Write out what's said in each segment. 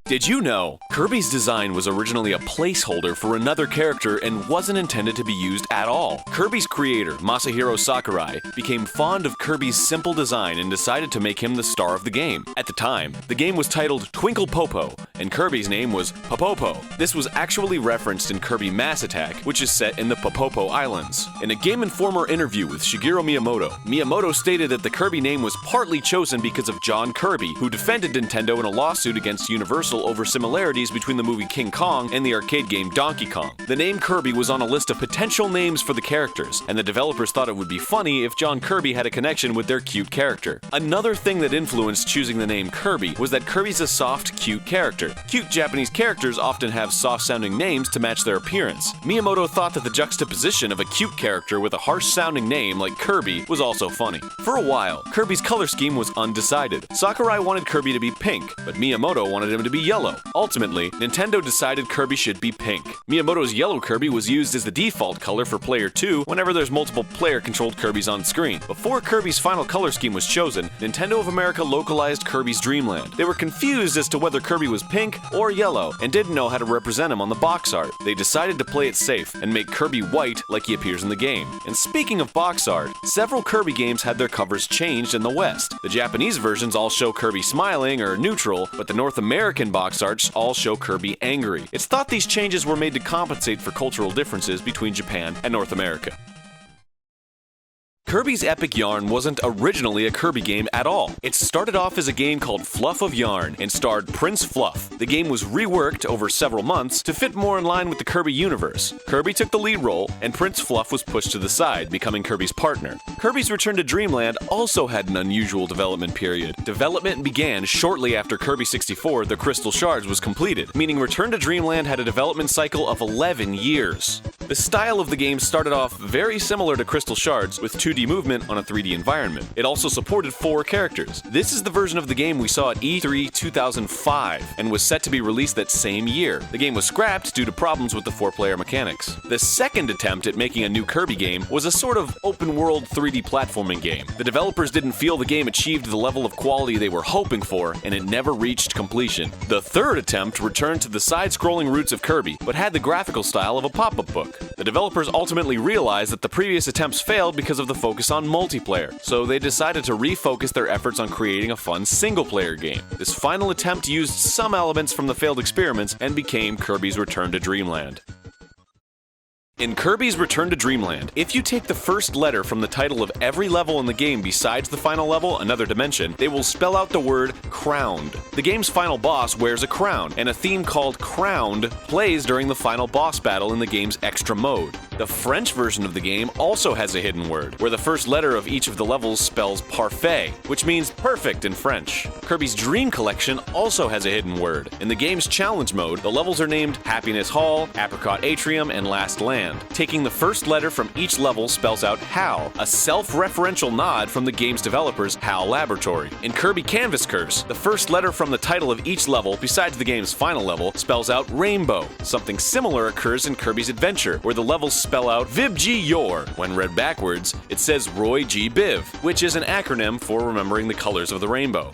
Did you know? Kirby's design was originally a placeholder for another character and wasn't intended to be used at all. Kirby's creator, Masahiro Sakurai, became fond of Kirby's simple design and decided to make him the star of the game. At the time, the game was titled Twinkle Popo, and Kirby's name was Popopo. This was actually referenced in Kirby Mass Attack, which is set in the Popopo Islands. In a Game Informer interview with Shigeru Miyamoto, Miyamoto stated that the Kirby name was partly chosen because of John Kirby, who defended Nintendo in a lawsuit against Universal over similarities between the movie King Kong and the arcade game Donkey Kong. The name Kirby was on a list of potential names for the characters, and the developers thought it would be funny if John Kirby had a connection with their cute character. Another thing that influenced choosing the name Kirby was that Kirby's a soft, cute character. Cute Japanese characters often have soft-sounding names to match their appearance. Miyamoto thought that the juxtaposition of a cute character with a harsh-sounding name like Kirby was also funny. For a while, Kirby's color scheme was undecided. Sakurai wanted Kirby to be pink, but Miyamoto wanted him to be yellow. Ultimately, Nintendo decided Kirby should be pink. Miyamoto's yellow Kirby was used as the default color for Player 2 whenever there's multiple player-controlled Kirbys on screen. Before Kirby's final color scheme was chosen, Nintendo of America localized Kirby's Dreamland. They were confused as to whether Kirby was pink or yellow and didn't know how to represent him on the box art. They decided to play it safe and make Kirby white like he appears in the game. And speaking of box art, several Kirby games had their covers changed in the West. The Japanese versions all show Kirby smiling or neutral, but the North American box arts all show Kirby angry. It's thought these changes were made to compensate for cultural differences between Japan and North America. Kirby's Epic Yarn wasn't originally a Kirby game at all. It started off as a game called Fluff of Yarn and starred Prince Fluff. The game was reworked over several months to fit more in line with the Kirby universe. Kirby took the lead role, and Prince Fluff was pushed to the side, becoming Kirby's partner. Kirby's Return to Dreamland also had an unusual development period. Development began shortly after Kirby 64, The Crystal Shards was completed, meaning Return to Dreamland had a development cycle of 11 years. The style of the game started off very similar to Crystal Shards, with 2D movement on a 3D environment. It also supported 4 characters. This is the version of the game we saw at E3 2005 and was set to be released that same year. The game was scrapped due to problems with the 4-player mechanics. The second attempt at making a new Kirby game was a sort of open-world 3D platforming game. The developers didn't feel the game achieved the level of quality they were hoping for, and it never reached completion. The third attempt returned to the side-scrolling roots of Kirby, but had the graphical style of a pop-up book. The developers ultimately realized that the previous attempts failed because of the focus on multiplayer, so they decided to refocus their efforts on creating a fun single-player game. This final attempt used some elements from the failed experiments and became Kirby's Return to Dreamland. In Kirby's Return to Dreamland, if you take the first letter from the title of every level in the game besides the final level, Another Dimension, they will spell out the word crowned. The game's final boss wears a crown, and a theme called Crowned plays during the final boss battle in the game's extra mode. The French version of the game also has a hidden word, where the first letter of each of the levels spells parfait, which means perfect in French. Kirby's Dream Collection also has a hidden word. In the game's challenge mode, the levels are named Happiness Hall, Apricot Atrium, and Last Land. Taking the first letter from each level spells out HAL, a self-referential nod from the game's developers, HAL Laboratory. In Kirby Canvas Curse, the first letter from the title of each level, besides the game's final level, spells out Rainbow. Something similar occurs in Kirby's Adventure, where the levels spell out VibG Yor. When read backwards, it says Roy G. Biv, which is an acronym for remembering the colors of the rainbow.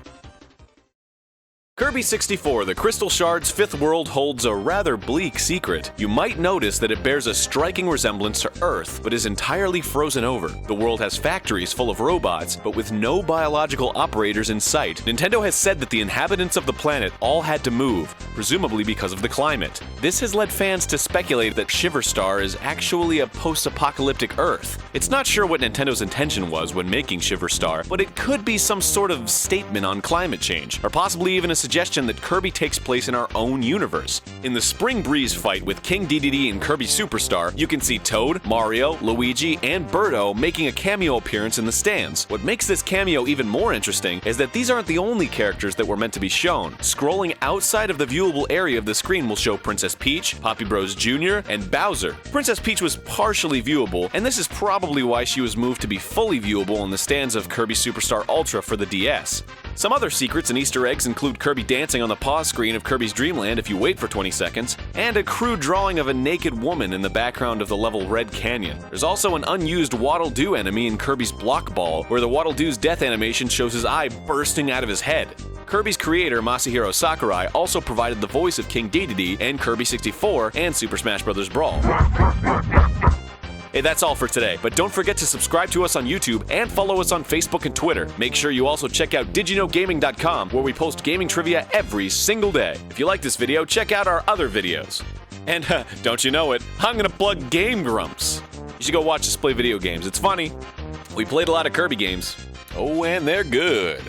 Kirby 64, The Crystal Shards' fifth world holds a rather bleak secret. You might notice that it bears a striking resemblance to Earth, but is entirely frozen over. The world has factories full of robots, but with no biological operators in sight. Nintendo has said that the inhabitants of the planet all had to move, presumably because of the climate. This has led fans to speculate that Shiverstar is actually a post-apocalyptic Earth. It's not sure what Nintendo's intention was when making Shiverstar, but it could be some sort of statement on climate change, or possibly even a suggestion that Kirby takes place in our own universe. In the Spring Breeze fight with King Dedede and Kirby Superstar, you can see Toad, Mario, Luigi, and Birdo making a cameo appearance in the stands. What makes this cameo even more interesting is that these aren't the only characters that were meant to be shown. Scrolling outside of the viewable area of the screen will show Princess Peach, Poppy Bros Jr., and Bowser. Princess Peach was partially viewable, and this is probably why she was moved to be fully viewable in the stands of Kirby Superstar Ultra for the DS. Some other secrets and Easter eggs include Kirby dancing on the pause screen of Kirby's Dreamland if you wait for 20 seconds, and a crude drawing of a naked woman in the background of the level Red Canyon. There's also an unused Waddle Doo enemy in Kirby's Block Ball, where the Waddle Doo's death animation shows his eye bursting out of his head. Kirby's creator Masahiro Sakurai also provided the voice of King Dedede in Kirby 64 and Super Smash Bros. Brawl. Hey, that's all for today, but don't forget to subscribe to us on YouTube and follow us on Facebook and Twitter. Make sure you also check out DidYouKnowGaming.com, where we post gaming trivia every single day. If you like this video, check out our other videos. And don't you know it, I'm gonna plug Game Grumps. You should go watch us play video games, it's funny. We played a lot of Kirby games. Oh, and they're good.